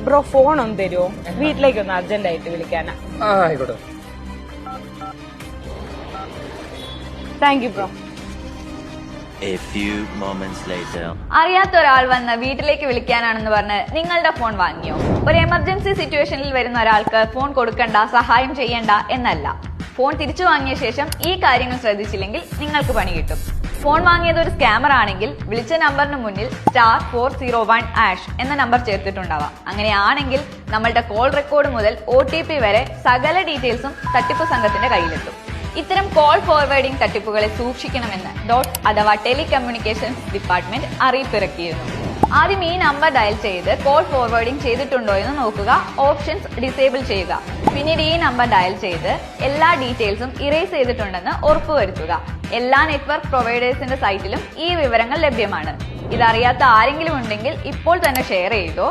Bro phone ഒന്ന് തരുമോ? വീട്ടിലേക്കൊന്ന് urgent ആയിട്ട് വിളിക്കാനാ. ആയിക്കോട്ടെ. Thank you bro. A few moments later. അറിയാത്ത ഒരാൾ വന്ന് വീട്ടിലേക്ക് വിളിക്കാനാണെന്ന് പറഞ്ഞ് നിങ്ങളുടെ ഫോൺ വാങ്ങിയോ? ഒരു എമർജൻസി സിറ്റുവേഷനിൽ വരുന്ന ഒരാൾക്ക് ഫോൺ കൊടുക്കണ്ട, സഹായം ചെയ്യണ്ട എന്നല്ല. ഫോൺ തിരിച്ചു വാങ്ങിയ ശേഷം ഈ കാര്യങ്ങൾ ശ്രദ്ധിച്ചില്ലെങ്കിൽ നിങ്ങൾക്ക് പണി കിട്ടും. ഫോൺ വാങ്ങിയത് ഒരു സ്കാമർ ആണെങ്കിൽ വിളിച്ച നമ്പറിന് മുന്നിൽ *401# എന്ന നമ്പർ ചേർത്തിട്ടുണ്ടാവാം. അങ്ങനെയാണെങ്കിൽ നമ്മളുടെ കോൾ റെക്കോർഡ് മുതൽ OTP വരെ സകല ഡീറ്റെയിൽസും തട്ടിപ്പ് സംഘത്തിന്റെ കയ്യിലെത്തും. ഇത്തരം കോൾ ഫോർവേഡിംഗ് തട്ടിപ്പുകളെ സൂക്ഷിക്കണമെന്ന് DOT അഥവാ ടെലികമ്മ്യൂണിക്കേഷൻസ് ഡിപ്പാർട്ട്മെന്റ് അറിയിപ്പിറക്കിയിരുന്നു. ആദ്യം ഈ നമ്പർ ഡയൽ ചെയ്ത് കോൾ ഫോർവേഡിംഗ് ചെയ്തിട്ടുണ്ടോ എന്ന് നോക്കുക. ഓപ്ഷൻസ് ഡിസേബിൾ ചെയ്യുക. പിന്നീട് ഈ നമ്പർ ഡയൽ ചെയ്ത് എല്ലാ ഡീറ്റെയിൽസും ഇറേസ് ചെയ്തിട്ടുണ്ടെന്ന് ഉറപ്പുവരുത്തുക. എല്ലാ നെറ്റ്വർക്ക് പ്രൊവൈഡേഴ്സിന്റെ സൈറ്റിലും ഈ വിവരങ്ങൾ ലഭ്യമാണ്. ഇതറിയാത്ത ആരെങ്കിലും ഉണ്ടെങ്കിൽ ഇപ്പോൾ തന്നെ ഷെയർ ചെയ്തോ.